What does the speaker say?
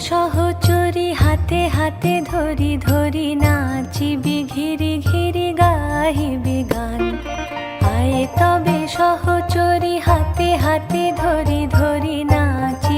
সহচরী হাতে হাতে ধরি ধরি নাচিবি ঘিরি ঘিরি গাহিবি গান। আয় তবে সহচরী হাতে হাতে ধরি ধরি নাচি